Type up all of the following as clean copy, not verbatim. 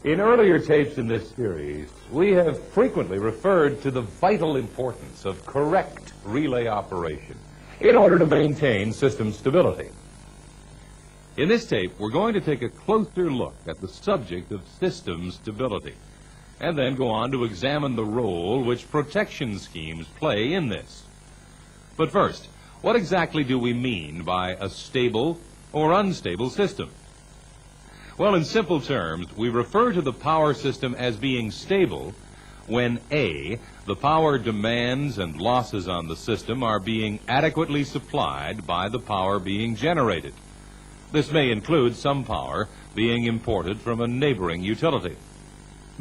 In earlier tapes in this series, we have frequently referred to the vital importance of correct relay operation in order to maintain system stability. In this tape, we're going to take a closer look at the subject of system stability, and then go on to examine the role which protection schemes play in this. But first, what exactly do we mean by a stable or unstable system? Well, in simple terms, we refer to the power system as being stable when A, the power demands and losses on the system are being adequately supplied by the power being generated. This may include some power being imported from a neighboring utility.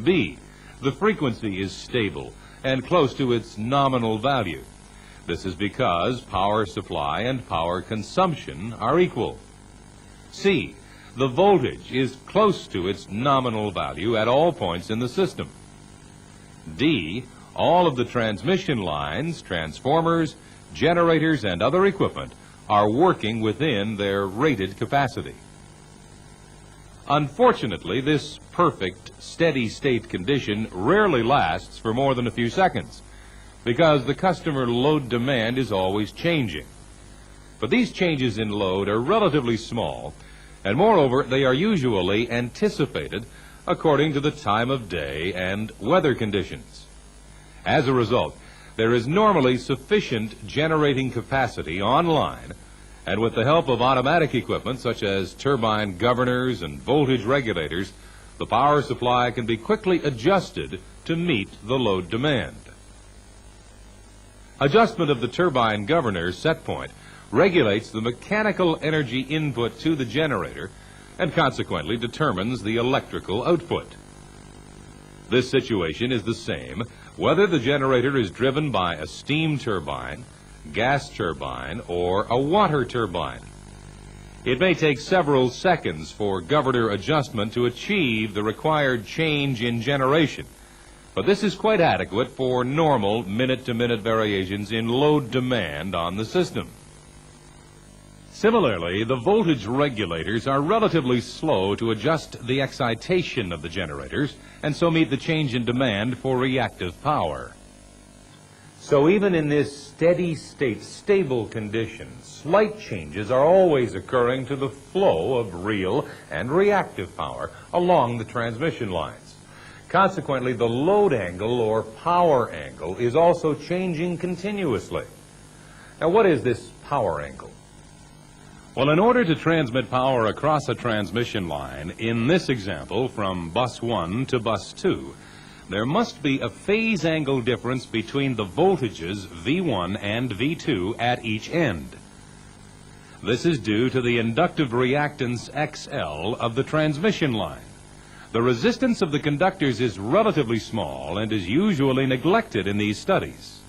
B, the frequency is stable and close to its nominal value. This is because power supply and power consumption are equal. C, the voltage is close to its nominal value at all points in the system. D, all of the transmission lines, transformers, generators, and other equipment are working within their rated capacity. Unfortunately, this perfect, steady-state condition rarely lasts for more than a few seconds because the customer load demand is always changing. But these changes in load are relatively small, and moreover, they are usually anticipated according to the time of day and weather conditions. As a result, there is normally sufficient generating capacity online, and with the help of automatic equipment such as turbine governors and voltage regulators, the power supply can be quickly adjusted to meet the load demand. Adjustment of the turbine governor's set point regulates the mechanical energy input to the generator and consequently determines the electrical output. This situation is the same whether the generator is driven by a steam turbine, gas turbine, or a water turbine. It may take several seconds for governor adjustment to achieve the required change in generation, but this is quite adequate for normal minute-to-minute variations in load demand on the system. Similarly, the voltage regulators are relatively slow to adjust the excitation of the generators and so meet the change in demand for reactive power. So even in this steady-state, stable condition, slight changes are always occurring to the flow of real and reactive power along the transmission lines. Consequently, the load angle or power angle is also changing continuously. Now, what is this power angle? Well, in order to transmit power across a transmission line, in this example from bus 1 to bus 2, there must be a phase angle difference between the voltages V1 and V2 at each end. This is due to the inductive reactance XL of the transmission line. The resistance of the conductors is relatively small and is usually neglected in these studies.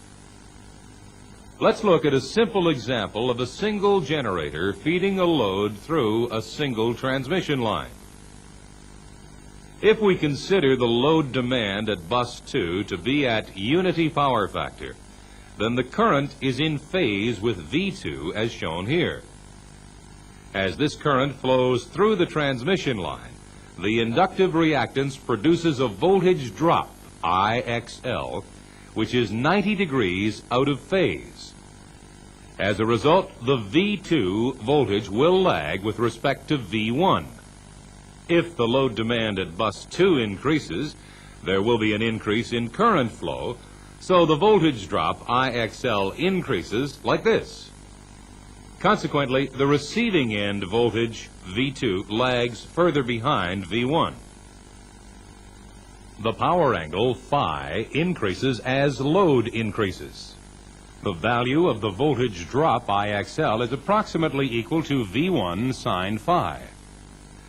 Let's look at a simple example of a single generator feeding a load through a single transmission line. If we consider the load demand at bus 2 to be at unity power factor, then the current is in phase with V2 as shown here. As this current flows through the transmission line, the inductive reactance produces a voltage drop, IXL, which is 90 degrees out of phase. As a result, the V2 voltage will lag with respect to V1. If the load demand at bus 2 increases, there will be an increase in current flow, so the voltage drop, IXL, increases like this. Consequently, the receiving end voltage, V2, lags further behind V1. The power angle, phi, increases as load increases. The value of the voltage drop, IXL, is approximately equal to V1 sine phi.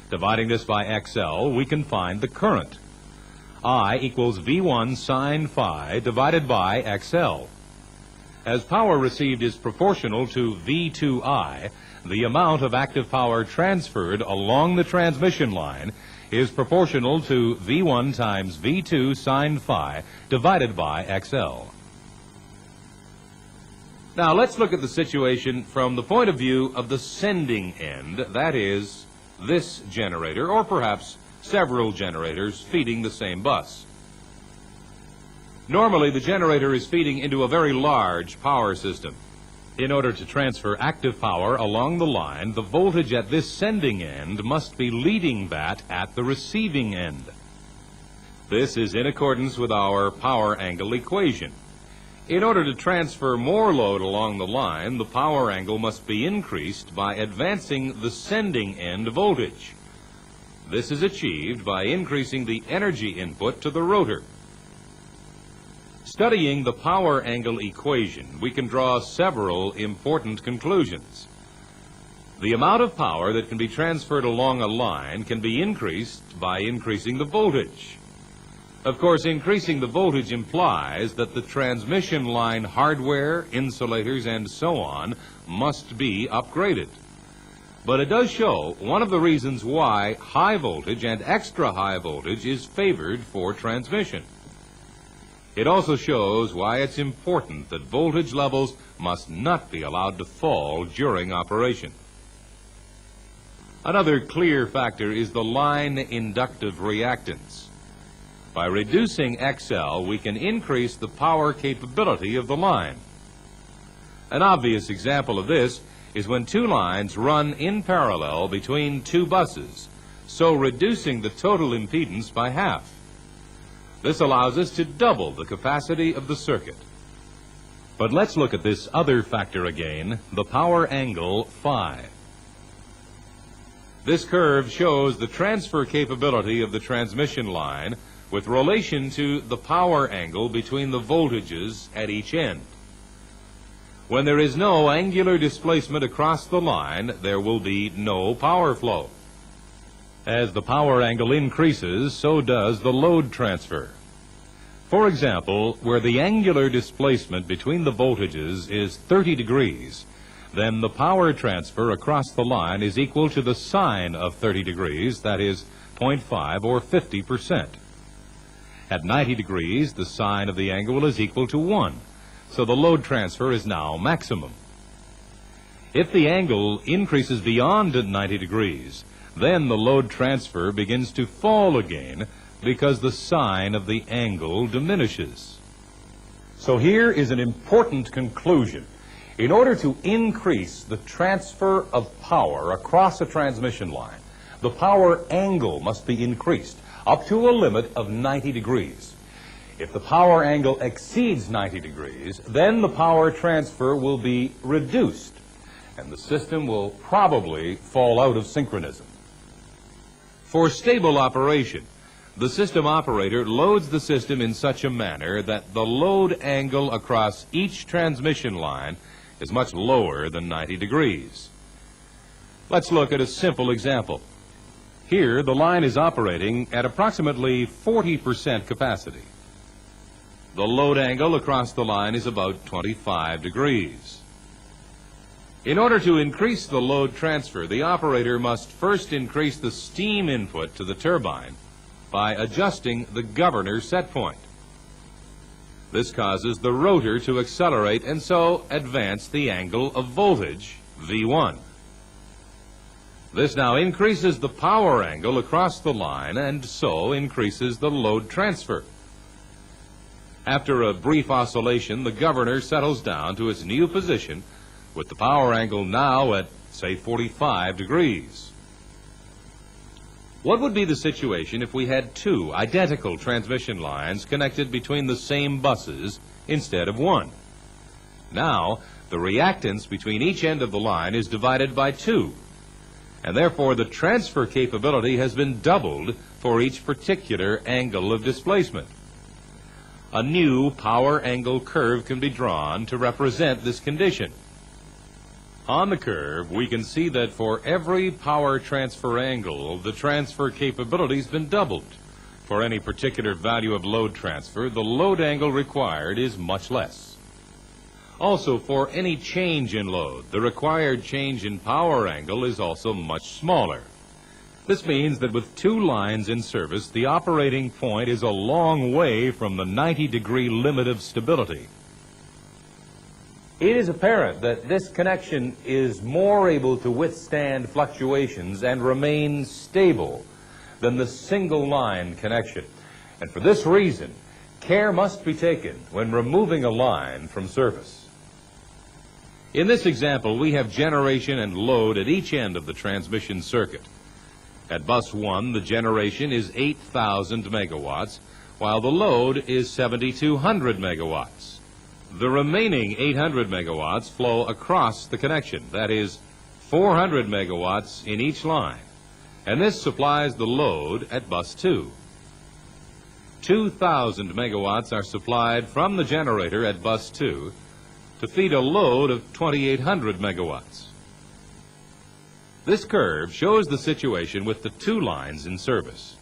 Dividing this by XL, we can find the current. I equals V1 sine phi divided by XL. As power received is proportional to V2I, the amount of active power transferred along the transmission line is proportional to V1 times V2 sine phi divided by XL. Now, let's look at the situation from the point of view of the sending end, that is, this generator, or perhaps several generators feeding the same bus. Normally, the generator is feeding into a very large power system. In order to transfer active power along the line, the voltage at this sending end must be leading that at the receiving end. This is in accordance with our power angle equation. In order to transfer more load along the line, the power angle must be increased by advancing the sending end voltage. This is achieved by increasing the energy input to the rotor. Studying the power angle equation, we can draw several important conclusions. The amount of power that can be transferred along a line can be increased by increasing the voltage. Of course, increasing the voltage implies that the transmission line hardware, insulators, and so on must be upgraded. But it does show one of the reasons why high voltage and extra high voltage is favored for transmission. It also shows why it's important that voltage levels must not be allowed to fall during operation. Another clear factor is the line inductive reactance. By reducing XL, we can increase the power capability of the line. An obvious example of this is when two lines run in parallel between two buses, so reducing the total impedance by half. This allows us to double the capacity of the circuit. But let's look at this other factor again, the power angle phi. This curve shows the transfer capability of the transmission line with relation to the power angle between the voltages at each end. When there is no angular displacement across the line, there will be no power flow. As the power angle increases, so does the load transfer. For example, where the angular displacement between the voltages is 30 degrees, then the power transfer across the line is equal to the sine of 30 degrees, that is 0.5 or 50%. At 90 degrees, the sine of the angle is equal to 1, so the load transfer is now maximum. If the angle increases beyond 90 degrees, then the load transfer begins to fall again because the sine of the angle diminishes. So here is an important conclusion. In order to increase the transfer of power across a transmission line, the power angle must be increased up to a limit of 90 degrees. If the power angle exceeds 90 degrees, then the power transfer will be reduced, and the system will probably fall out of synchronism. For stable operation, the system operator loads the system in such a manner that the load angle across each transmission line is much lower than 90 degrees. Let's look at a simple example. Here, the line is operating at approximately 40% capacity. The load angle across the line is about 25 degrees. In order to increase the load transfer, the operator must first increase the steam input to the turbine by adjusting the governor set point. This causes the rotor to accelerate and so advance the angle of voltage, V1. This now increases the power angle across the line and so increases the load transfer. After a brief oscillation, the governor settles down to its new position with the power angle now at, say, 45 degrees. What would be the situation if we had two identical transmission lines connected between the same buses instead of one? Now, the reactance between each end of the line is divided by 2, and therefore the transfer capability has been doubled for each particular angle of displacement. A new power angle curve can be drawn to represent this condition. On the curve, we can see that for every power transfer angle, the transfer capability has been doubled. For any particular value of load transfer, the load angle required is much less. Also, for any change in load, the required change in power angle is also much smaller. This means that with two lines in service, the operating point is a long way from the 90-degree limit of stability. It is apparent that this connection is more able to withstand fluctuations and remain stable than the single line connection. And for this reason, care must be taken when removing a line from service. In this example, we have generation and load at each end of the transmission circuit. At bus 1, the generation is 8,000 megawatts, while the load is 7,200 megawatts. The remaining 800 megawatts flow across the connection, that is, 400 megawatts in each line, and this supplies the load at bus 2. 2,000 megawatts are supplied from the generator at bus 2 to feed a load of 2,800 megawatts. This curve shows the situation with the two lines in service.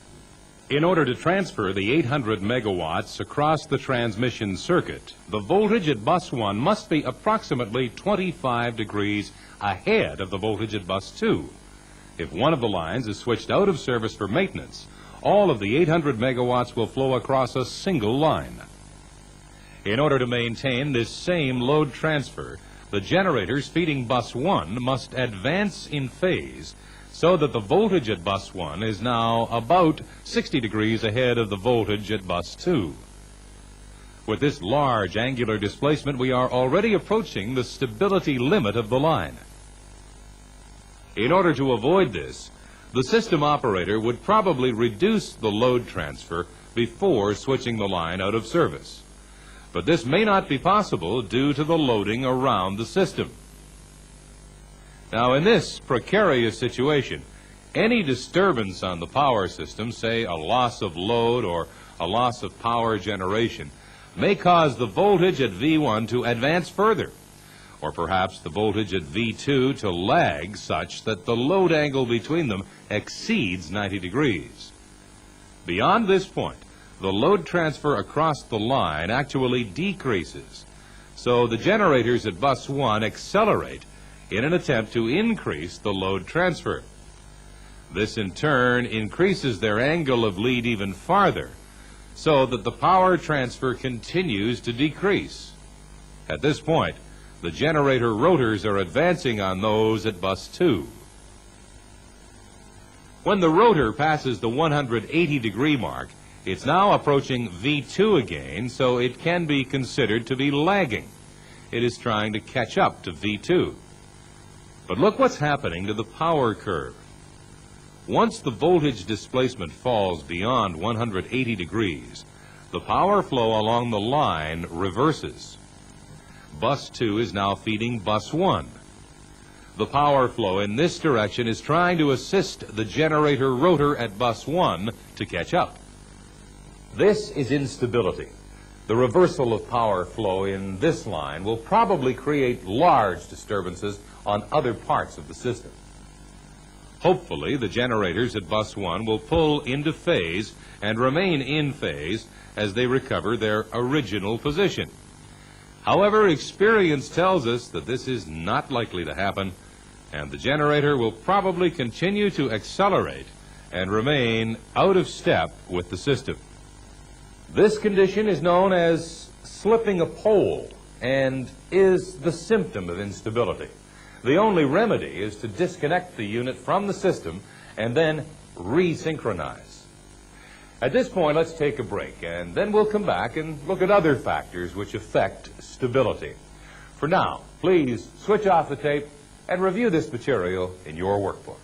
In order to transfer the 800 megawatts across the transmission circuit, the voltage at bus 1 must be approximately 25 degrees ahead of the voltage at bus 2. If one of the lines is switched out of service for maintenance, all of the 800 megawatts will flow across a single line. In order to maintain this same load transfer, the generators feeding bus 1 must advance in phase so that the voltage at bus 1 is now about 60 degrees ahead of the voltage at bus 2. With this large angular displacement, we are already approaching the stability limit of the line. In order to avoid this, the system operator would probably reduce the load transfer before switching the line out of service. But this may not be possible due to the loading around the system. Now, in this precarious situation, any disturbance on the power system, say a loss of load or a loss of power generation, may cause the voltage at V1 to advance further, or perhaps the voltage at V2 to lag such that the load angle between them exceeds 90 degrees. Beyond this point, the load transfer across the line actually decreases, so the generators at bus 1 accelerate in an attempt to increase the load transfer. This in turn increases their angle of lead even farther, so that the power transfer continues to decrease. At this point, the generator rotors are advancing on those at bus 2. When the rotor passes the 180-degree mark, it's now approaching V2 again, so it can be considered to be lagging. It is trying to catch up to V2. But look what's happening to the power curve. Once the voltage displacement falls beyond 180 degrees, the power flow along the line reverses. Bus 2 is now feeding bus 1. The power flow in this direction is trying to assist the generator rotor at bus 1 to catch up. This is instability. The reversal of power flow in this line will probably create large disturbances on other parts of the system. Hopefully, the generators at bus 1 will pull into phase and remain in phase as they recover their original position. However, experience tells us that this is not likely to happen, and the generator will probably continue to accelerate and remain out of step with the system. This condition is known as slipping a pole and is the symptom of instability. The only remedy is to disconnect the unit from the system and then resynchronize. At this point, let's take a break, and then we'll come back and look at other factors which affect stability. For now, please switch off the tape and review this material in your workbook.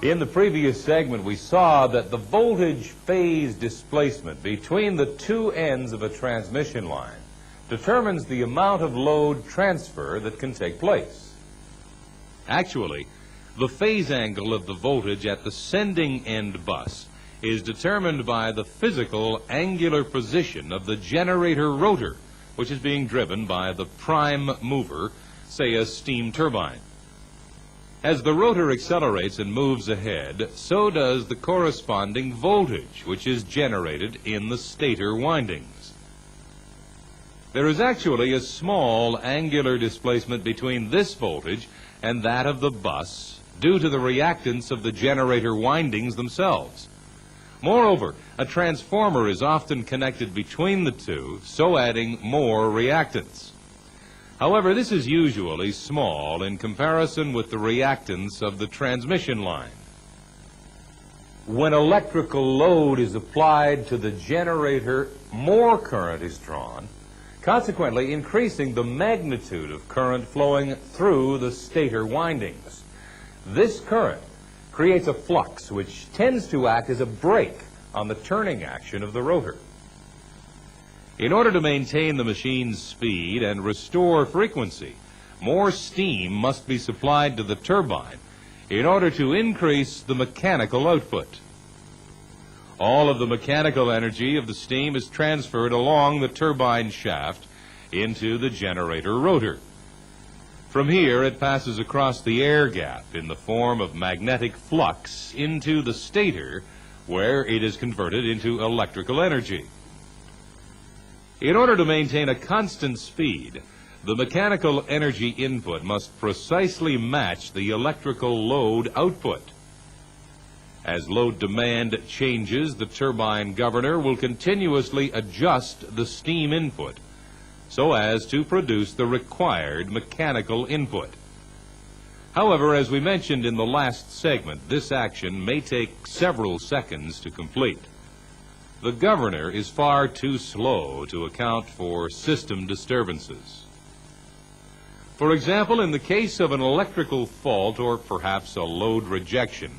In the previous segment, we saw that the voltage phase displacement between the two ends of a transmission line determines the amount of load transfer that can take place. Actually, the phase angle of the voltage at the sending end bus is determined by the physical angular position of the generator rotor, which is being driven by the prime mover, say a steam turbine. As the rotor accelerates and moves ahead, so does the corresponding voltage, which is generated in the stator windings. There is actually a small angular displacement between this voltage and that of the bus due to the reactance of the generator windings themselves. Moreover, a transformer is often connected between the two, so adding more reactance. However, this is usually small in comparison with the reactance of the transmission line. When electrical load is applied to the generator, more current is drawn, consequently increasing the magnitude of current flowing through the stator windings. This current creates a flux which tends to act as a brake on the turning action of the rotor. In order to maintain the machine's speed and restore frequency, more steam must be supplied to the turbine in order to increase the mechanical output. All of the mechanical energy of the steam is transferred along the turbine shaft into the generator rotor. From here, it passes across the air gap in the form of magnetic flux into the stator, where it is converted into electrical energy. In order to maintain a constant speed, the mechanical energy input must precisely match the electrical load output. As load demand changes, the turbine governor will continuously adjust the steam input so as to produce the required mechanical input. However, as we mentioned in the last segment, this action may take several seconds to complete. The governor is far too slow to account for system disturbances. For example, in the case of an electrical fault or perhaps a load rejection,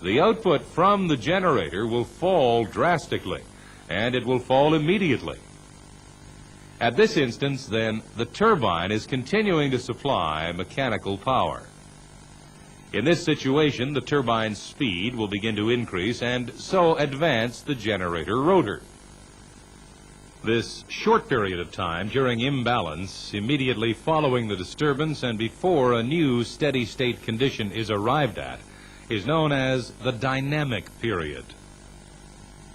the output from the generator will fall drastically, and it will fall immediately. At this instance, then, the turbine is continuing to supply mechanical power. In this situation, the turbine's speed will begin to increase and so advance the generator rotor. This short period of time during imbalance, immediately following the disturbance and before a new steady-state condition is arrived at, is known as the dynamic period.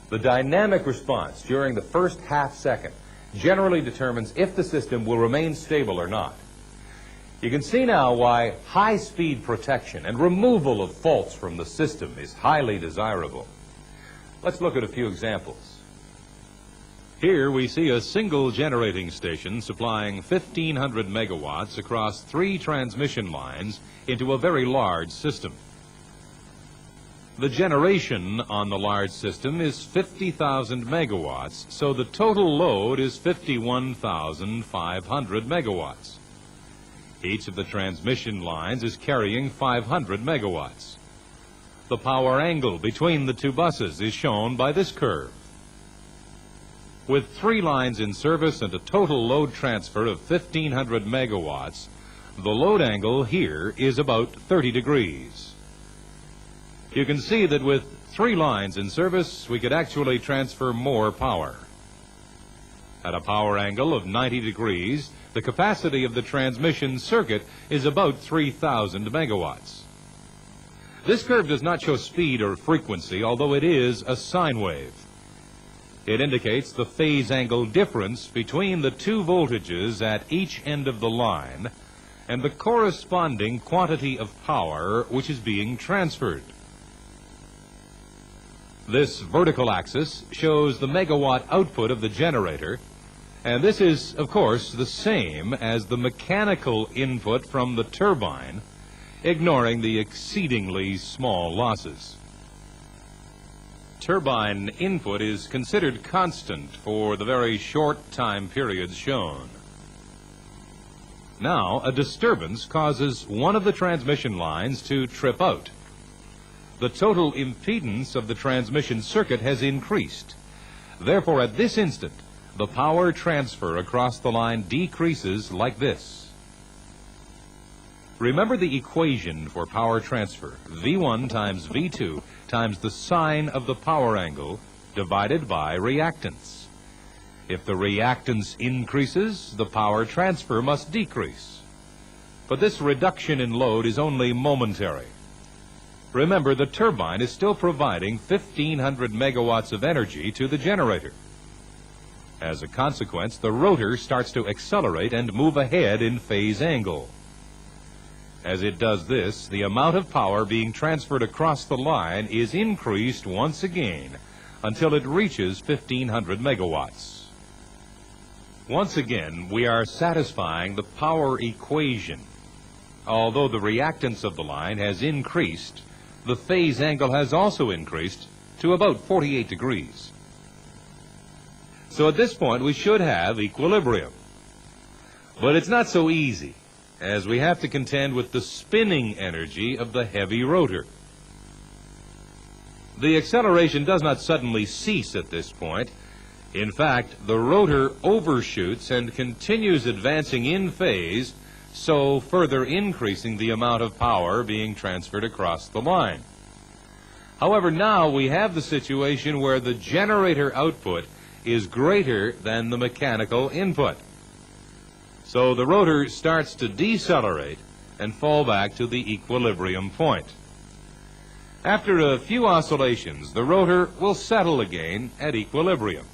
The dynamic response during the first half second generally determines if the system will remain stable or not. You can see now why high-speed protection and removal of faults from the system is highly desirable. Let's look at a few examples. Here we see a single generating station supplying 1,500 megawatts across 3 transmission lines into a very large system. The generation on the large system is 50,000 megawatts, so the total load is 51,500 megawatts. Each of the transmission lines is carrying 500 megawatts. The power angle between the two buses is shown by this curve. With 3 lines in service and a total load transfer of 1,500 megawatts, the load angle here is about 30 degrees. You can see that with 3 lines in service, we could actually transfer more power. At a power angle of 90 degrees, the capacity of the transmission circuit is about 3,000 megawatts. This curve does not show speed or frequency, although it is a sine wave. It indicates the phase angle difference between the 2 voltages at each end of the line and the corresponding quantity of power which is being transferred. This vertical axis shows the megawatt output of the generator, and this is, of course, the same as the mechanical input from the turbine, ignoring the exceedingly small losses. Turbine input is considered constant for the very short time periods shown. Now, a disturbance causes one of the transmission lines to trip out. The total impedance of the transmission circuit has increased. Therefore, at this instant, the power transfer across the line decreases like this. Remember the equation for power transfer, V1 times V2 times the sine of the power angle divided by reactance. If the reactance increases, the power transfer must decrease. But this reduction in load is only momentary. Remember, the turbine is still providing 1,500 megawatts of energy to the generator. As a consequence, the rotor starts to accelerate and move ahead in phase angle. As it does this, the amount of power being transferred across the line is increased once again until it reaches 1,500 megawatts. Once again, we are satisfying the power equation. Although the reactance of the line has increased, the phase angle has also increased to about 48 degrees. So at this point, we should have equilibrium. But it's not so easy, as we have to contend with the spinning energy of the heavy rotor. The acceleration does not suddenly cease at this point. In fact, the rotor overshoots and continues advancing in phase, so further increasing the amount of power being transferred across the line. However, now we have the situation where the generator output is greater than the mechanical input. So the rotor starts to decelerate and fall back to the equilibrium point. After a few oscillations, the rotor will settle again at equilibrium.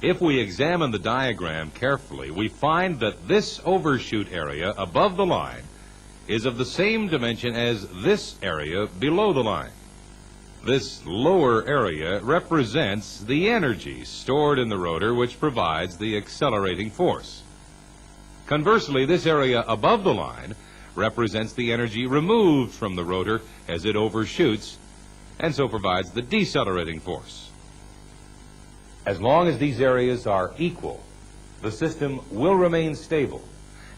If we examine the diagram carefully, we find that this overshoot area above the line is of the same dimension as this area below the line. This lower area represents the energy stored in the rotor, which provides the accelerating force. Conversely, this area above the line represents the energy removed from the rotor as it overshoots, and so provides the decelerating force. As long as these areas are equal, the system will remain stable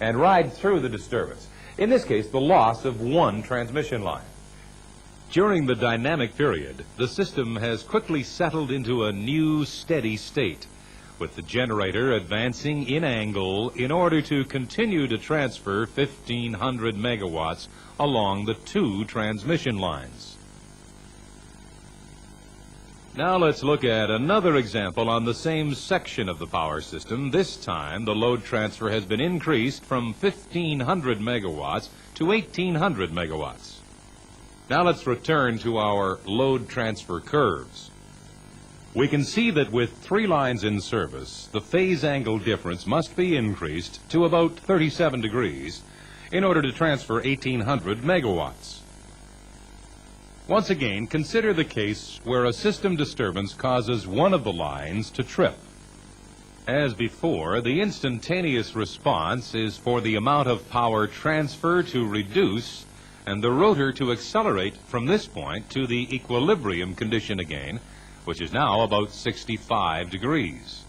and ride through the disturbance, in this case, the loss of one transmission line. During the dynamic period, the system has quickly settled into a new steady state, with the generator advancing in angle in order to continue to transfer 1,500 megawatts along the two transmission lines. Now let's look at another example on the same section of the power system. This time, the load transfer has been increased from 1,500 megawatts to 1,800 megawatts. Now let's return to our load transfer curves. We can see that with 3 lines in service, the phase angle difference must be increased to about 37 degrees in order to transfer 1,800 megawatts. Once again, consider the case where a system disturbance causes one of the lines to trip. As before, the instantaneous response is for the amount of power transfer to reduce and the rotor to accelerate from this point to the equilibrium condition again, which is now about 65 degrees.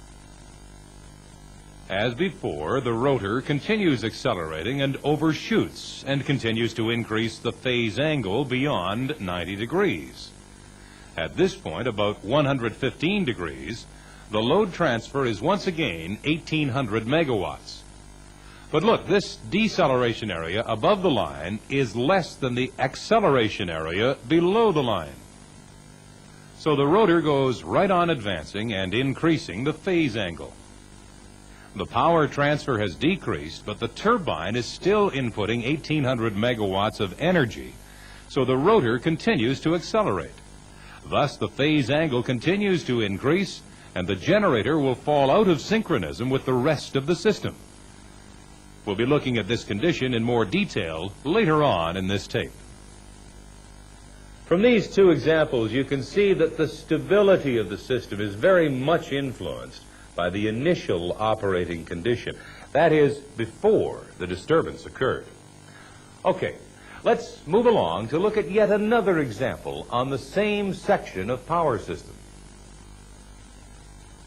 As before, the rotor continues accelerating and overshoots and continues to increase the phase angle beyond 90 degrees. At this point, about 115 degrees, the load transfer is once again 1,800 megawatts. But look, this deceleration area above the line is less than the acceleration area below the line. So the rotor goes right on advancing and increasing the phase angle. The power transfer has decreased, but the turbine is still inputting 1,800 megawatts of energy, so the rotor continues to accelerate. Thus, the phase angle continues to increase, and the generator will fall out of synchronism with the rest of the system. We'll be looking at this condition in more detail later on in this tape. From these two examples, you can see that the stability of the system is very much influenced by the initial operating condition. That is, before the disturbance occurred. Okay, let's move along to look at yet another example on the same section of power system.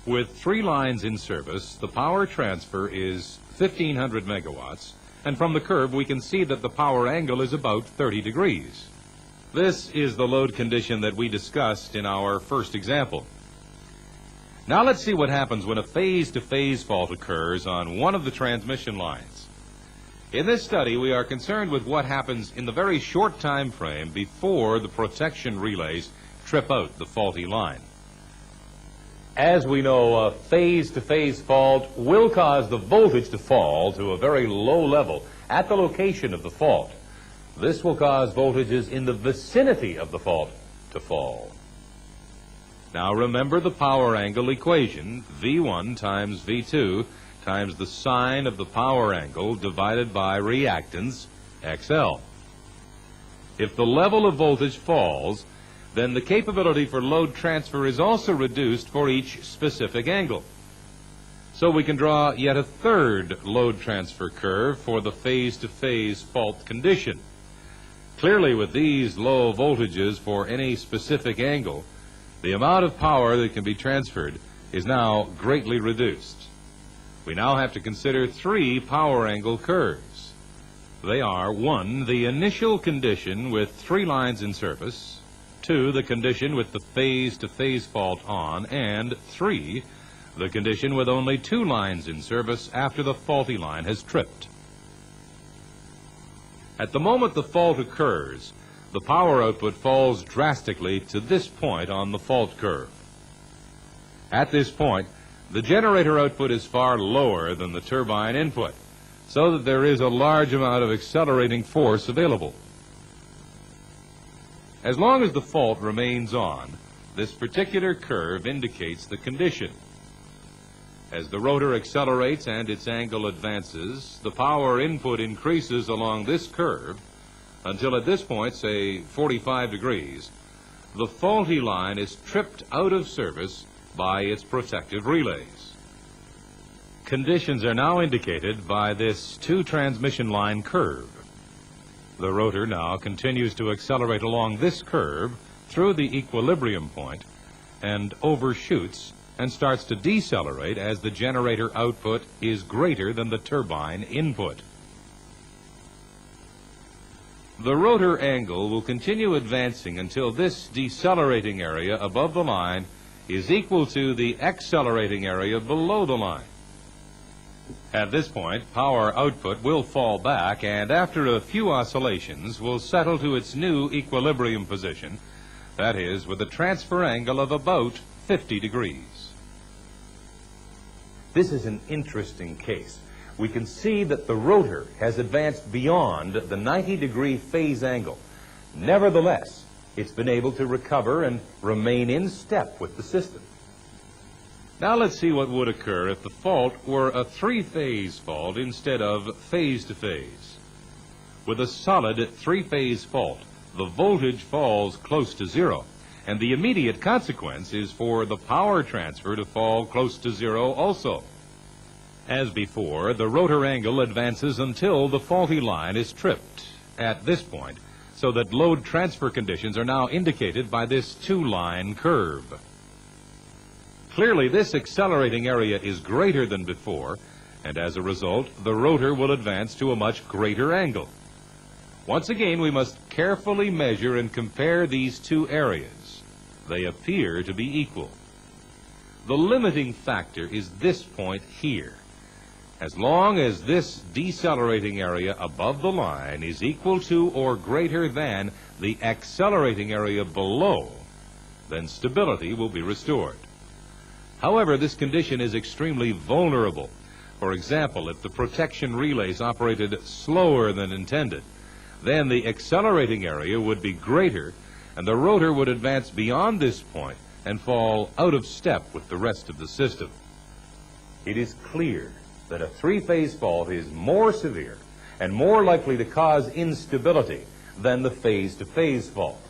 With 3 lines in service, the power transfer is 1,500 megawatts, and from the curve we can see that the power angle is about 30 degrees. This is the load condition that we discussed in our first example. Now let's see what happens when a phase-to-phase fault occurs on one of the transmission lines. In this study, we are concerned with what happens in the very short time frame before the protection relays trip out the faulty line. As we know, a phase-to-phase fault will cause the voltage to fall to a very low level at the location of the fault. This will cause voltages in the vicinity of the fault to fall. Now remember the power angle equation, V1 times V2 times the sine of the power angle divided by reactance, XL. If the level of voltage falls, then the capability for load transfer is also reduced for each specific angle. So we can draw yet a third load transfer curve for the phase-to-phase fault condition. Clearly, with these low voltages for any specific angle, the amount of power that can be transferred is now greatly reduced. We now have to consider three power angle curves. They are: 1, the initial condition with 3 lines in service; 2, the condition with the phase-to-phase fault on; and 3, the condition with only 2 lines in service after the faulty line has tripped. At the moment the fault occurs, the power output falls drastically to this point on the fault curve. At this point, the generator output is far lower than the turbine input, so that there is a large amount of accelerating force available. As long as the fault remains on, this particular curve indicates the condition. As the rotor accelerates and its angle advances, the power input increases along this curve until at this point, say 45 degrees, the faulty line is tripped out of service by its protective relays. Conditions are now indicated by this 2-transmission line curve. The rotor now continues to accelerate along this curve through the equilibrium point and overshoots and starts to decelerate as the generator output is greater than the turbine input. The rotor angle will continue advancing until this decelerating area above the line is equal to the accelerating area below the line. At this point, power output will fall back and after a few oscillations will settle to its new equilibrium position, that is, with a transfer angle of about 50 degrees. This is an interesting case. We can see that the rotor has advanced beyond the 90-degree phase angle. Nevertheless, it's been able to recover and remain in step with the system. Now let's see what would occur if the fault were a 3-phase fault instead of phase-to-phase. With a solid 3-phase fault, the voltage falls close to 0, and the immediate consequence is for the power transfer to fall close to 0 also. As before, the rotor angle advances until the faulty line is tripped at this point, so that load transfer conditions are now indicated by this 2-line curve. Clearly, this accelerating area is greater than before, and as a result, the rotor will advance to a much greater angle. Once again, we must carefully measure and compare these two areas. They appear to be equal. The limiting factor is this point here. As long as this decelerating area above the line is equal to or greater than the accelerating area below, then stability will be restored. However, this condition is extremely vulnerable. For example, if the protection relays operated slower than intended, then the accelerating area would be greater and the rotor would advance beyond this point and fall out of step with the rest of the system. It is clear that a 3-phase fault is more severe and more likely to cause instability than the phase-to-phase fault.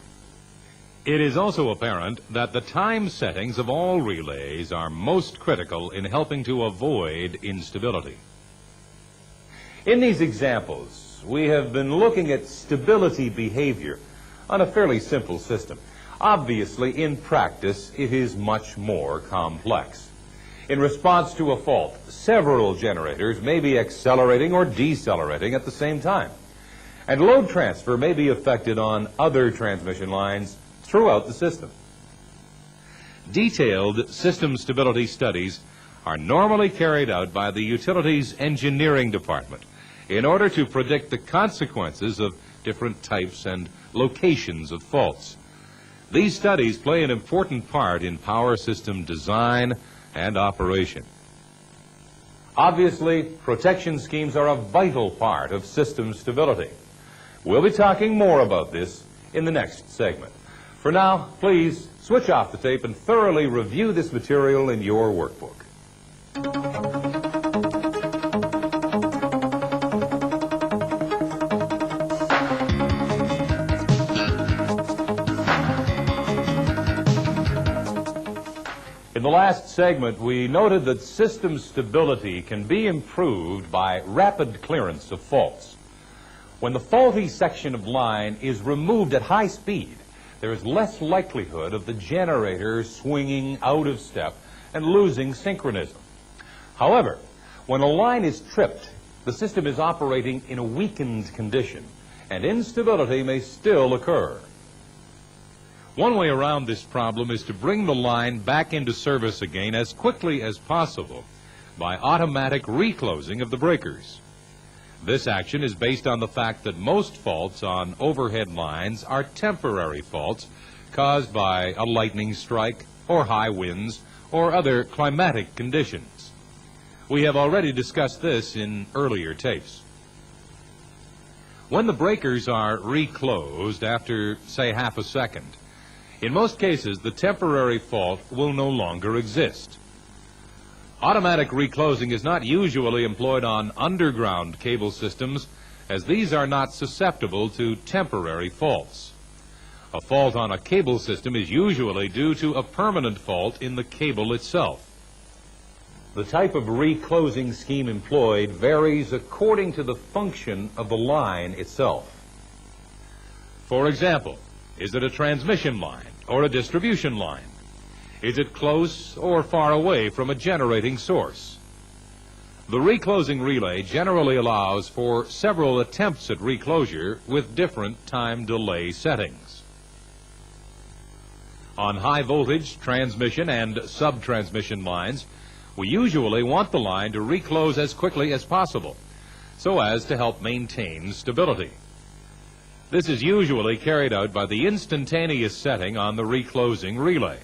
It is also apparent that the time settings of all relays are most critical in helping to avoid instability. In these examples, we have been looking at stability behavior on a fairly simple system. Obviously, in practice, it is much more complex. In response to a fault, several generators may be accelerating or decelerating at the same time, and load transfer may be affected on other transmission lines throughout the system. Detailed system stability studies are normally carried out by the utilities engineering department in order to predict the consequences of different types and locations of faults. These studies play an important part in power system design and operation. Obviously, protection schemes are a vital part of system stability. We'll be talking more about this in the next segment. For now, please switch off the tape and thoroughly review this material in your workbook. In the last segment, we noted that system stability can be improved by rapid clearance of faults. When the faulty section of line is removed at high speed, there is less likelihood of the generator swinging out of step and losing synchronism. However, when a line is tripped, the system is operating in a weakened condition, and instability may still occur. One way around this problem is to bring the line back into service again as quickly as possible by automatic reclosing of the breakers. This action is based on the fact that most faults on overhead lines are temporary faults caused by a lightning strike or high winds or other climatic conditions. We have already discussed this in earlier tapes. When the breakers are reclosed after, say, half a second, in most cases, the temporary fault will no longer exist. Automatic reclosing is not usually employed on underground cable systems, as these are not susceptible to temporary faults. A fault on a cable system is usually due to a permanent fault in the cable itself. The type of reclosing scheme employed varies according to the function of the line itself. For example, is it a transmission line or a distribution line? Is it close or far away from a generating source? The reclosing relay generally allows for several attempts at reclosure with different time delay settings. On high voltage transmission and sub-transmission lines, we usually want the line to reclose as quickly as possible so as to help maintain stability. This is usually carried out by the instantaneous setting on the reclosing relay.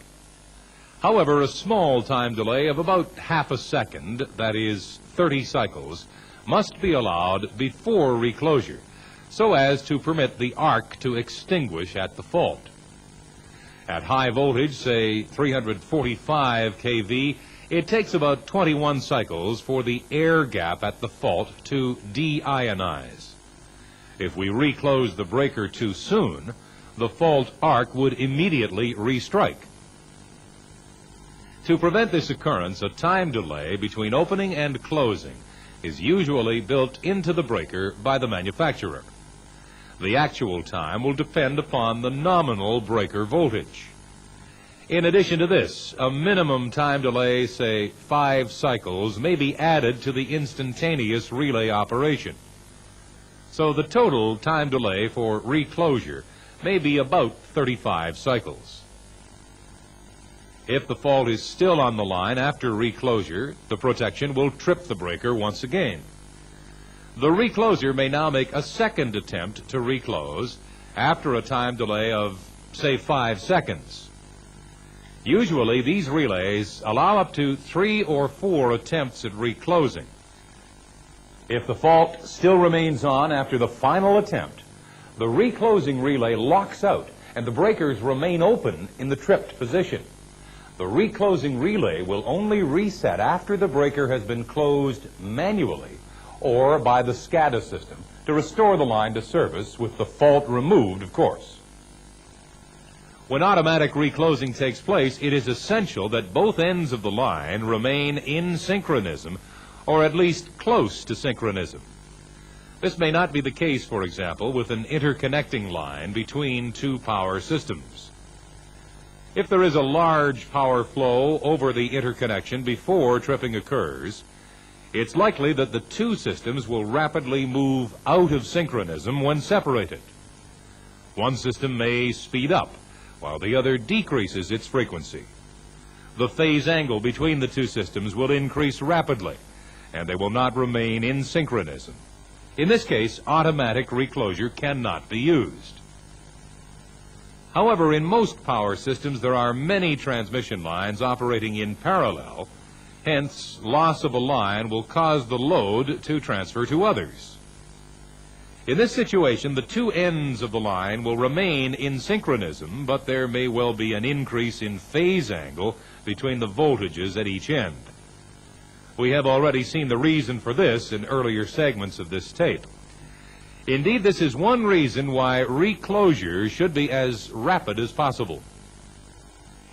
However, a small time delay of about half a second, that is 30 cycles, must be allowed before reclosure so as to permit the arc to extinguish at the fault. At high voltage, say 345 kV, it takes about 21 cycles for the air gap at the fault to deionize. If we reclose the breaker too soon, the fault arc would immediately restrike. To prevent this occurrence, a time delay between opening and closing is usually built into the breaker by the manufacturer. The actual time will depend upon the nominal breaker voltage. In addition to this, a minimum time delay, say 5 cycles, may be added to the instantaneous relay operation. So the total time delay for reclosure may be about 35 cycles. If the fault is still on the line after reclosure, the protection will trip the breaker once again. The recloser may now make a second attempt to reclose after a time delay of, say, 5 seconds. Usually, these relays allow up to 3 or 4 attempts at reclosing. If the fault still remains on after the final attempt, the reclosing relay locks out and the breakers remain open in the tripped position. The reclosing relay will only reset after the breaker has been closed manually or by the SCADA system to restore the line to service with the fault removed, of course. When automatic reclosing takes place, it is essential that both ends of the line remain in synchronism, or at least close to synchronism. This may not be the case, for example, with an interconnecting line between two power systems. If there is a large power flow over the interconnection before tripping occurs, it's likely that the two systems will rapidly move out of synchronism when separated. One system may speed up, while the other decreases its frequency. The phase angle between the two systems will increase rapidly, and they will not remain in synchronism. In this case, automatic reclosure cannot be used. However, in most power systems, there are many transmission lines operating in parallel. Hence, loss of a line will cause the load to transfer to others. In this situation, the two ends of the line will remain in synchronism, but there may well be an increase in phase angle between the voltages at each end. We have already seen the reason for this in earlier segments of this tape. Indeed, this is one reason why reclosure should be as rapid as possible.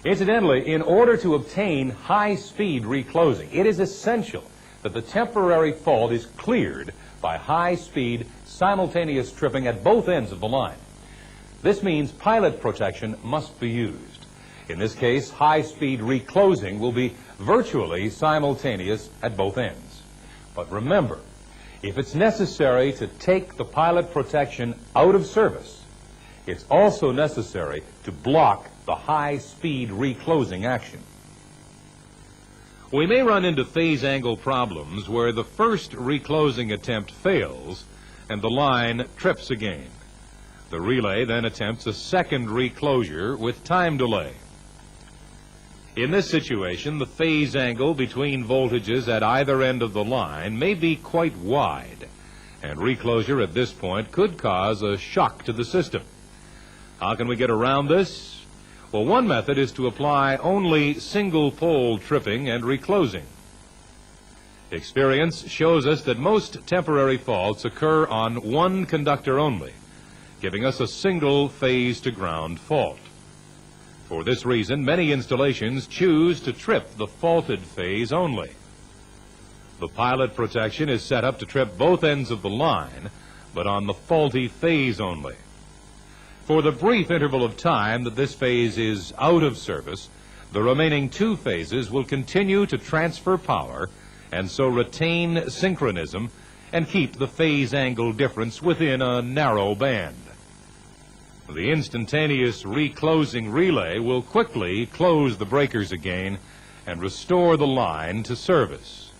Incidentally, in order to obtain high-speed reclosing, it is essential that the temporary fault is cleared by high-speed simultaneous tripping at both ends of the line. This means pilot protection must be used. In this case, high-speed reclosing will be virtually simultaneous at both ends. But remember, if it's necessary to take the pilot protection out of service, it's also necessary to block the high-speed reclosing action. We may run into phase angle problems where the first reclosing attempt fails and the line trips again. The relay then attempts a second reclosure with time delay. In this situation, the phase angle between voltages at either end of the line may be quite wide, and reclosure at this point could cause a shock to the system. How can we get around this? Well, one method is to apply only single-pole tripping and reclosing. Experience shows us that most temporary faults occur on one conductor only, giving us a single phase-to-ground fault. For this reason, many installations choose to trip the faulted phase only. The pilot protection is set up to trip both ends of the line, but on the faulty phase only. For the brief interval of time that this phase is out of service, the remaining two phases will continue to transfer power and so retain synchronism and keep the phase angle difference within a narrow band. The instantaneous reclosing relay will quickly close the breakers again and restore the line to service.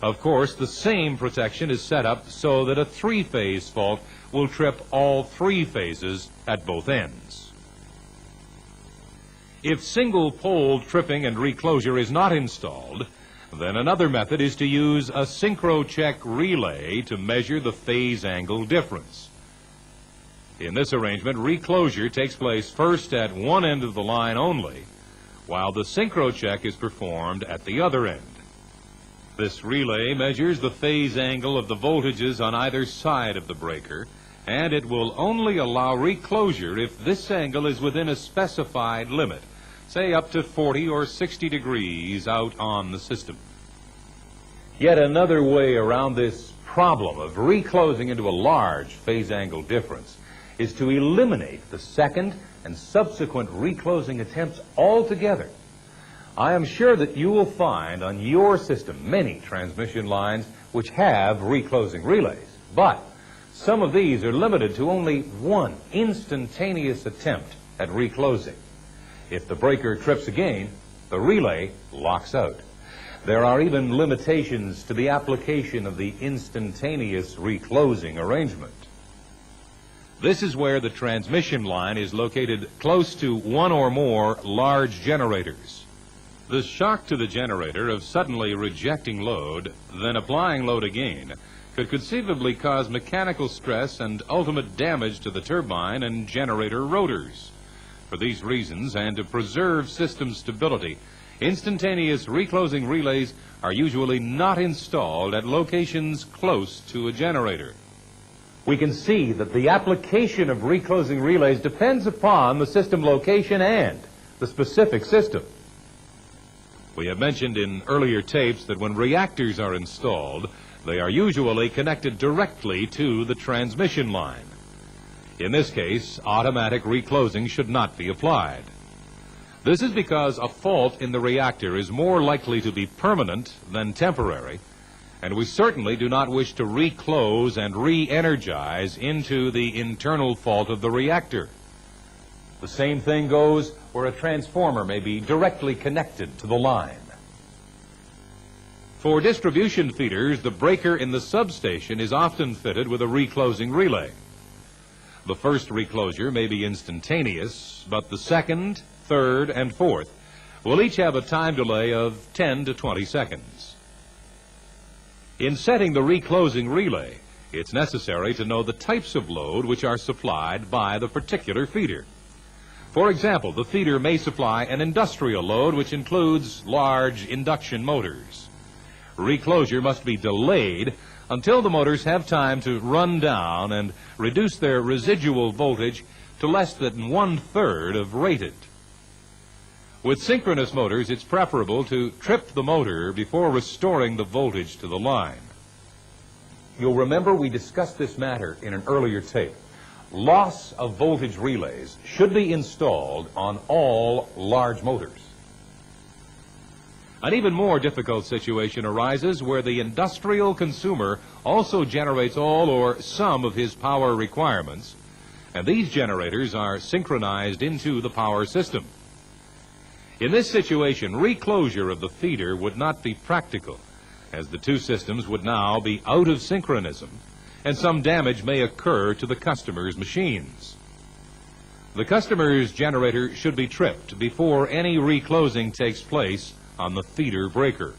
Of course, the same protection is set up so that a three-phase fault will trip all three phases at both ends. If single-pole tripping and reclosure is not installed, then another method is to use a synchro-check relay to measure the phase angle difference. In this arrangement, reclosure takes place first at one end of the line only, while the synchro-check is performed at the other end. This relay measures the phase angle of the voltages on either side of the breaker, and it will only allow reclosure if this angle is within a specified limit, say up to 40 or 60 degrees out on the system. Yet another way around this problem of reclosing into a large phase angle difference is to eliminate the second and subsequent reclosing attempts altogether. I am sure that you will find on your system many transmission lines which have reclosing relays, but some of these are limited to only one instantaneous attempt at reclosing. If the breaker trips again, the relay locks out. There are even limitations to the application of the instantaneous reclosing arrangement. This is where the transmission line is located close to one or more large generators. The shock to the generator of suddenly rejecting load, then applying load again, could conceivably cause mechanical stress and ultimate damage to the turbine and generator rotors. For these reasons, and to preserve system stability, instantaneous reclosing relays are usually not installed at locations close to a generator. We can see that the application of reclosing relays depends upon the system location and the specific system. We have mentioned in earlier tapes that when reactors are installed, they are usually connected directly to the transmission line. In this case, automatic reclosing should not be applied. This is because a fault in the reactor is more likely to be permanent than temporary, and we certainly do not wish to reclose and re-energize into the internal fault of the reactor. The same thing goes where a transformer may be directly connected to the line. For distribution feeders, the breaker in the substation is often fitted with a reclosing relay. The first reclosure may be instantaneous, but the second, third, and fourth will each have a time delay of 10 to 20 seconds. In setting the reclosing relay, it's necessary to know the types of load which are supplied by the particular feeder. For example, the feeder may supply an industrial load which includes large induction motors. Reclosure must be delayed until the motors have time to run down and reduce their residual voltage to less than 1/3 of rated. With synchronous motors, it's preferable to trip the motor before restoring the voltage to the line. You'll remember we discussed this matter in an earlier tape. Loss of voltage relays should be installed on all large motors. An even more difficult situation arises where the industrial consumer also generates all or some of his power requirements, and these generators are synchronized into the power system. In this situation, reclosure of the feeder would not be practical, as the two systems would now be out of synchronism, and some damage may occur to the customer's machines. The customer's generator should be tripped before any reclosing takes place on the feeder breaker.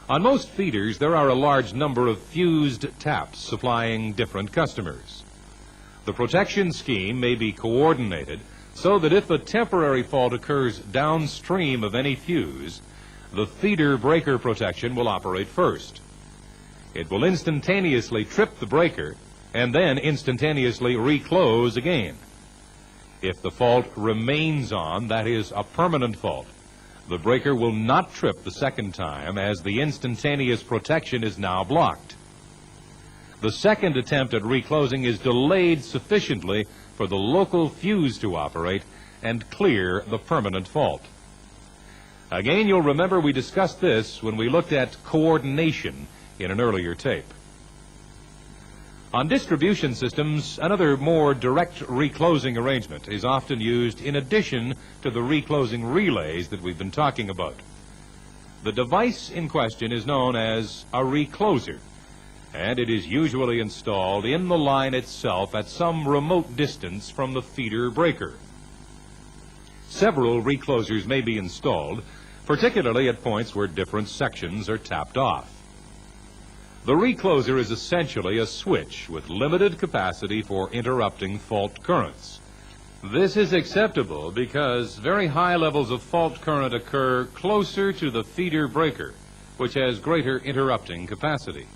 On most feeders, there are a large number of fused taps supplying different customers. The protection scheme may be coordinated so that if a temporary fault occurs downstream of any fuse, the feeder breaker protection will operate first. It will instantaneously trip the breaker and then instantaneously reclose again. If the fault remains on, that is a permanent fault, the breaker will not trip the second time, as the instantaneous protection is now blocked. The second attempt at reclosing is delayed sufficiently for the local fuse to operate and clear the permanent fault. Again, you'll remember we discussed this when we looked at coordination in an earlier tape. On distribution systems, another more direct reclosing arrangement is often used in addition to the reclosing relays that we've been talking about. The device in question is known as a recloser, and it is usually installed in the line itself at some remote distance from the feeder breaker. Several reclosers may be installed, particularly at points where different sections are tapped off. The recloser is essentially a switch with limited capacity for interrupting fault currents. This is acceptable because very high levels of fault current occur closer to the feeder breaker, which has greater interrupting capacity.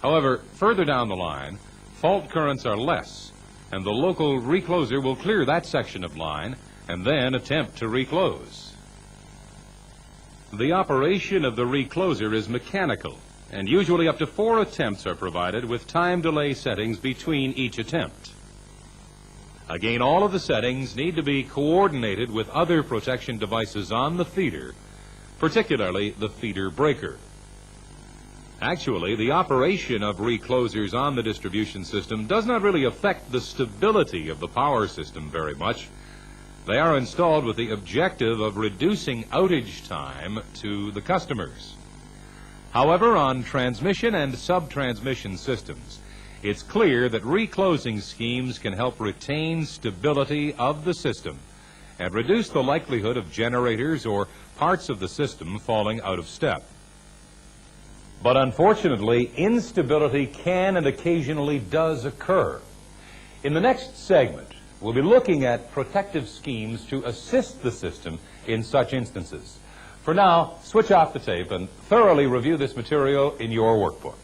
However, further down the line, fault currents are less, and the local recloser will clear that section of line and then attempt to reclose. The operation of the recloser is mechanical, and usually up to 4 attempts are provided with time delay settings between each attempt. Again, all of the settings need to be coordinated with other protection devices on the feeder, particularly the feeder breaker. Actually, the operation of reclosers on the distribution system does not really affect the stability of the power system very much. They are installed with the objective of reducing outage time to the customers. However, on transmission and sub-transmission systems, it's clear that reclosing schemes can help retain stability of the system and reduce the likelihood of generators or parts of the system falling out of step. But unfortunately, instability can and occasionally does occur. In the next segment, we'll be looking at protective schemes to assist the system in such instances. For now, switch off the tape and thoroughly review this material in your workbook.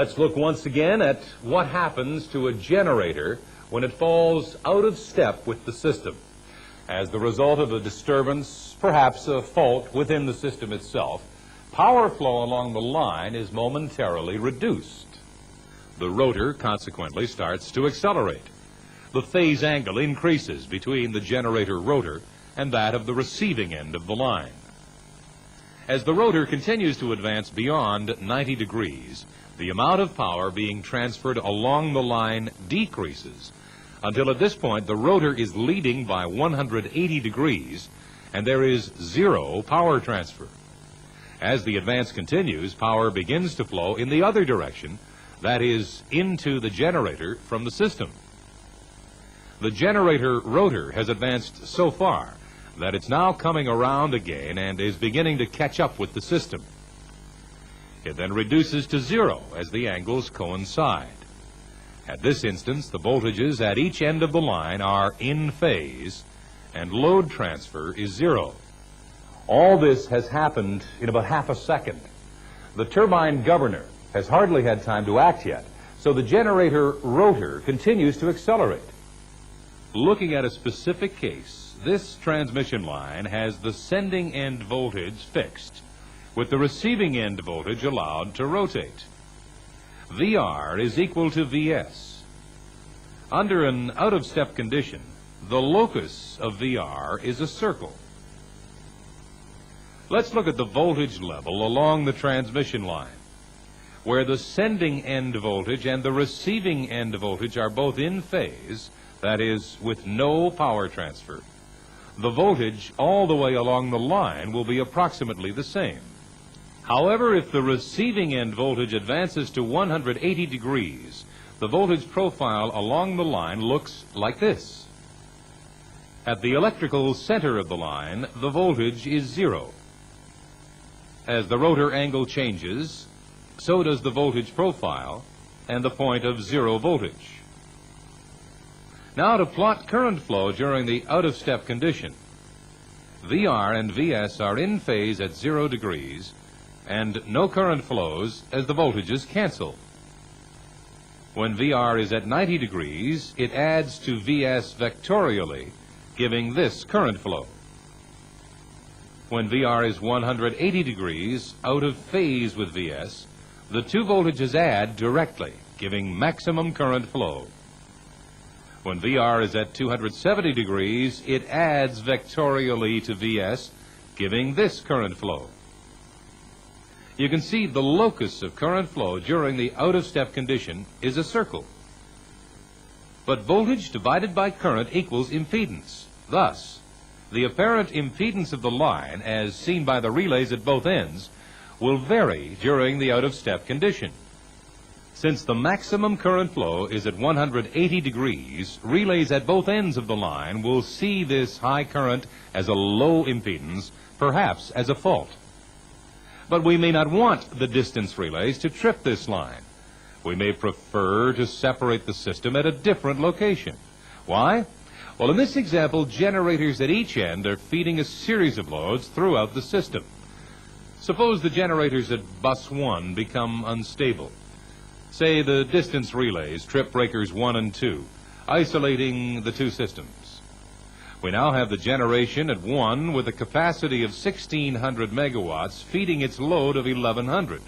Let's look once again at what happens to a generator when it falls out of step with the system. As the result of a disturbance, perhaps a fault within the system itself, power flow along the line is momentarily reduced. The rotor consequently starts to accelerate. The phase angle increases between the generator rotor and that of the receiving end of the line. As the rotor continues to advance beyond 90 degrees, the amount of power being transferred along the line decreases until at this point the rotor is leading by 180 degrees and there is zero power transfer. As the advance continues, power begins to flow in the other direction, that is, into the generator from the system. The generator rotor has advanced so far that it's now coming around again and is beginning to catch up with the system. It then reduces to zero as the angles coincide. At this instance, the voltages at each end of the line are in phase, and load transfer is zero. All this has happened in about half a second. The turbine governor has hardly had time to act yet, so the generator rotor continues to accelerate. Looking at a specific case, this transmission line has the sending end voltage fixed, with the receiving end voltage allowed to rotate. VR is equal to Vs. Under an out-of-step condition, the locus of VR is a circle. Let's look at the voltage level along the transmission line, where the sending end voltage and the receiving end voltage are both in phase, that is, with no power transfer. The voltage all the way along the line will be approximately the same. However, if the receiving end voltage advances to 180 degrees, the voltage profile along the line looks like this. At the electrical center of the line, the voltage is 0. As the rotor angle changes, so does the voltage profile and the point of 0 voltage. Now to plot current flow during the out-of-step condition. VR and Vs are in phase at 0 degrees, and no current flows as the voltages cancel. When VR is at 90 degrees, it adds to Vs vectorially, giving this current flow. When VR is 180 degrees, out of phase with Vs, the two voltages add directly, giving maximum current flow. When VR is at 270 degrees, it adds vectorially to Vs, giving this current flow. You can see the locus of current flow during the out-of-step condition is a circle. But voltage divided by current equals impedance. Thus, the apparent impedance of the line, as seen by the relays at both ends, will vary during the out-of-step condition. Since the maximum current flow is at 180 degrees, relays at both ends of the line will see this high current as a low impedance, perhaps as a fault. But we may not want the distance relays to trip this line. We may prefer to separate the system at a different location. Why? Well, in this example, generators at each end are feeding a series of loads throughout the system. Suppose the generators at bus 1 become unstable. Say the distance relays trip breakers 1 and 2, isolating the two systems. We now have the generation at 1 with a capacity of 1,600 megawatts feeding its load of 1,100.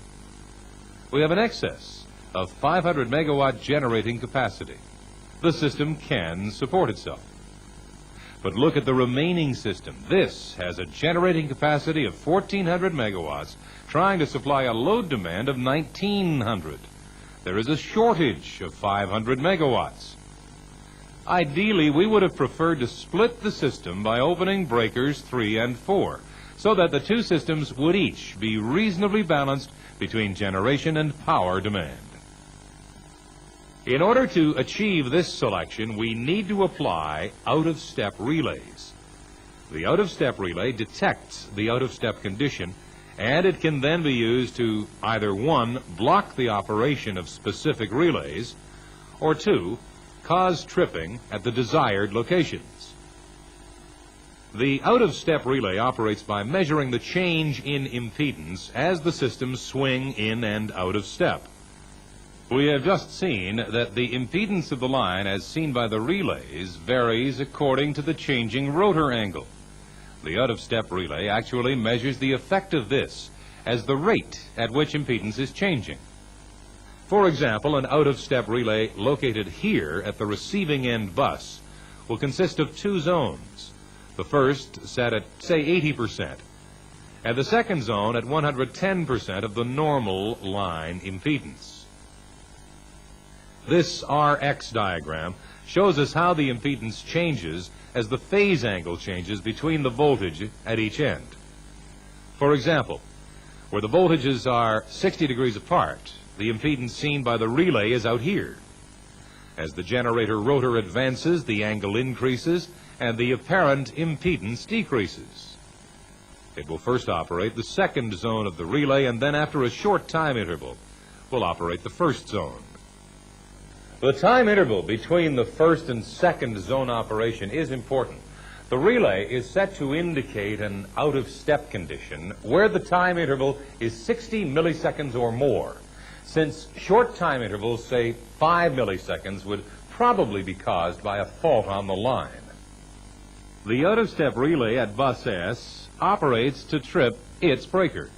We have an excess of 500 megawatt generating capacity. The system can support itself. But look at the remaining system. This has a generating capacity of 1,400 megawatts trying to supply a load demand of 1,900. There is a shortage of 500 megawatts. Ideally, we would have preferred to split the system by opening breakers 3 and 4, so that the two systems would each be reasonably balanced between generation and power demand. In order to achieve this selection, we need to apply out-of-step relays. The out-of-step relay detects the out-of-step condition, and it can then be used to either 1, block the operation of specific relays, or 2, cause tripping at the desired locations. The out-of-step relay operates by measuring the change in impedance as the systems swing in and out of step. We have just seen that the impedance of the line, as seen by the relays, varies according to the changing rotor angle. The out-of-step relay actually measures the effect of this as the rate at which impedance is changing. For example, an out-of-step relay located here at the receiving end bus will consist of 2 zones. The first set at, say, 80%, and the second zone at 110% of the normal line impedance. This RX diagram shows us how the impedance changes as the phase angle changes between the voltage at each end. For example, where the voltages are 60 degrees apart, the impedance seen by the relay is out here. As the generator rotor advances, the angle increases and the apparent impedance decreases. It will first operate the second zone of the relay, and then after a short time interval will operate the first zone. The time interval between the first and second zone operation is important. The relay is set to indicate an out-of-step condition where the time interval is 60 milliseconds or more, since short time intervals, say 5 milliseconds, would probably be caused by a fault on the line. The out-of-step relay at bus S operates to trip its breaker.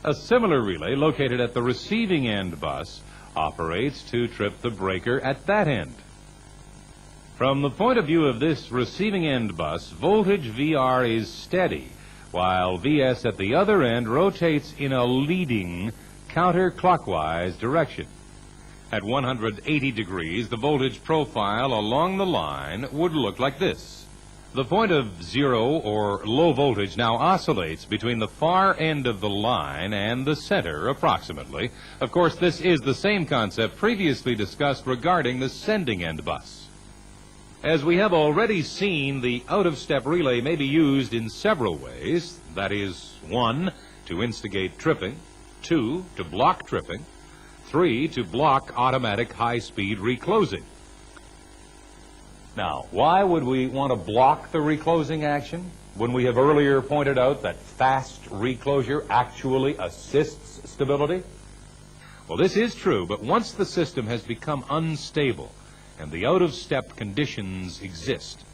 A similar relay located at the receiving end bus operates to trip the breaker at that end. From the point of view of this receiving end bus, voltage VR is steady, while VS at the other end rotates in a leading counterclockwise direction. At 180 degrees, the voltage profile along the line would look like this. The point of zero or low voltage now oscillates between the far end of the line and the center approximately. Of course, this is the same concept previously discussed regarding the sending end bus. As we have already seen, the out-of-step relay may be used in several ways. That is, 1, to instigate tripping, 2, to block tripping, 3, to block automatic high-speed reclosing. Now, why would we want to block the reclosing action when we have earlier pointed out that fast reclosure actually assists stability? Well, this is true, but once the system has become unstable and the out-of-step conditions exist,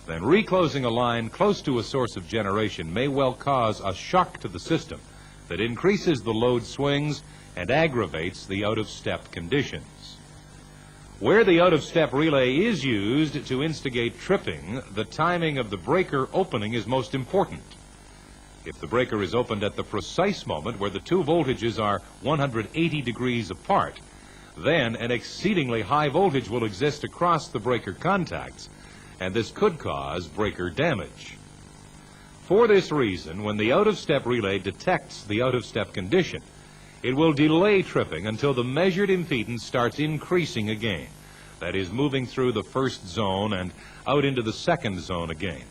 then reclosing a line close to a source of generation may well cause a shock to the system that increases the load swings and aggravates the out-of-step conditions. Where the out-of-step relay is used to instigate tripping, the timing of the breaker opening is most important. If the breaker is opened at the precise moment where the two voltages are 180 degrees apart, then an exceedingly high voltage will exist across the breaker contacts, and this could cause breaker damage. For this reason, when the out-of-step relay detects the out-of-step condition, it will delay tripping until the measured impedance starts increasing again. That is, moving through the first zone and out into the second zone again.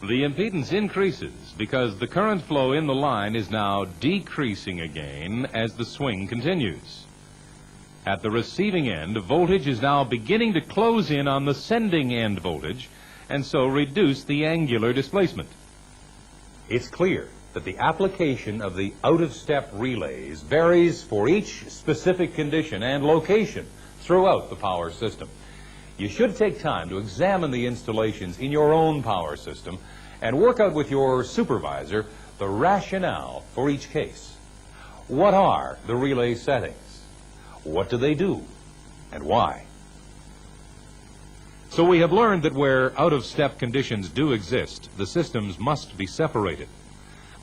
The impedance increases because the current flow in the line is now decreasing again as the swing continues. At the receiving end, voltage is now beginning to close in on the sending end voltage, and so reduce the angular displacement. It's clear that the application of the out-of-step relays varies for each specific condition and location throughout the power system. You should take time to examine the installations in your own power system and work out with your supervisor the rationale for each case. What are the relay settings? What do they do, and why? So we have learned that where out-of-step conditions do exist, the systems must be separated.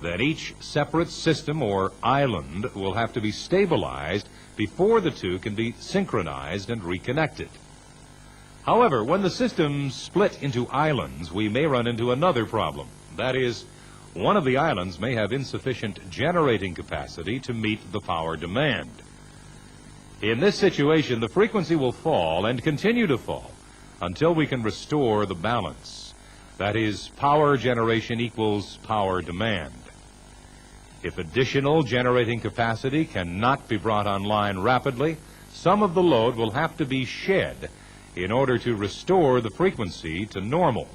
That each separate system or island will have to be stabilized before the two can be synchronized and reconnected. However, when the systems split into islands, we may run into another problem. That is, one of the islands may have insufficient generating capacity to meet the power demand. In this situation, the frequency will fall and continue to fall until we can restore the balance. That is, power generation equals power demand. If additional generating capacity cannot be brought online rapidly, some of the load will have to be shed in order to restore the frequency to normal.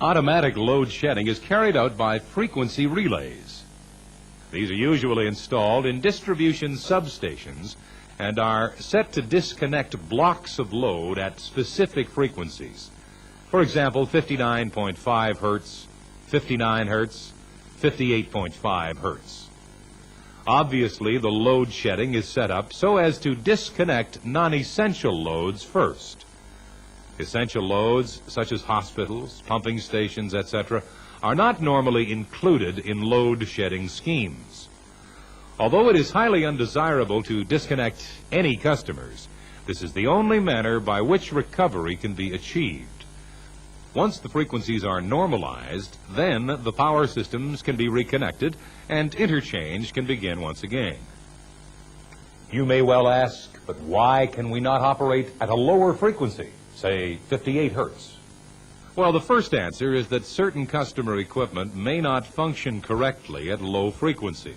Automatic load shedding is carried out by frequency relays. These are usually installed in distribution substations and are set to disconnect blocks of load at specific frequencies. For example, 59.5 hertz, 59 hertz, 58.5 hertz. Obviously, the load shedding is set up so as to disconnect non-essential loads first. Essential loads, such as hospitals, pumping stations, etc., are not normally included in load shedding schemes. Although it is highly undesirable to disconnect any customers, this is the only manner by which recovery can be achieved. Once the frequencies are normalized, then the power systems can be reconnected and interchange can begin once again. You may well ask, but why can we not operate at a lower frequency, say 58 hertz? Well, the first answer is that certain customer equipment may not function correctly at low frequency.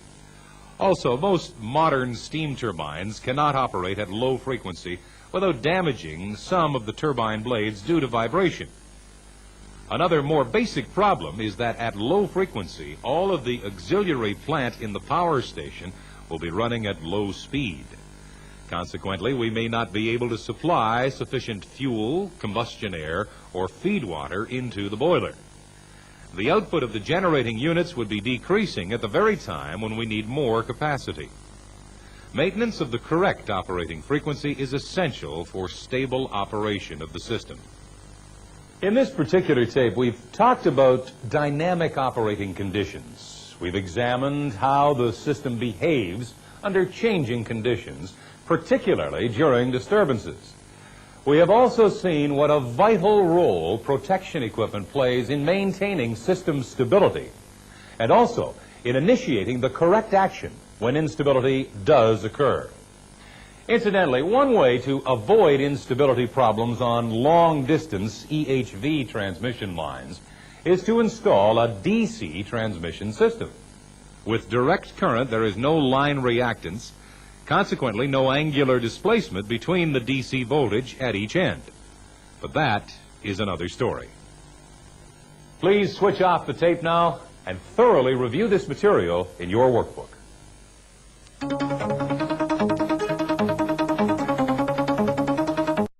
Also, most modern steam turbines cannot operate at low frequency without damaging some of the turbine blades due to vibration. Another more basic problem is that at low frequency, all of the auxiliary plant in the power station will be running at low speed. Consequently, we may not be able to supply sufficient fuel, combustion air, or feed water into the boiler. The output of the generating units would be decreasing at the very time when we need more capacity. Maintenance of the correct operating frequency is essential for stable operation of the system. In this particular tape, we've talked about dynamic operating conditions. We've examined how the system behaves under changing conditions, particularly during disturbances. We have also seen what a vital role protection equipment plays in maintaining system stability and also in initiating the correct action when instability does occur. Incidentally, one way to avoid instability problems on long-distance EHV transmission lines is to install a DC transmission system. With direct current, there is no line reactance, consequently no angular displacement between the DC voltage at each end. But that is another story. Please switch off the tape now and thoroughly review this material in your workbook.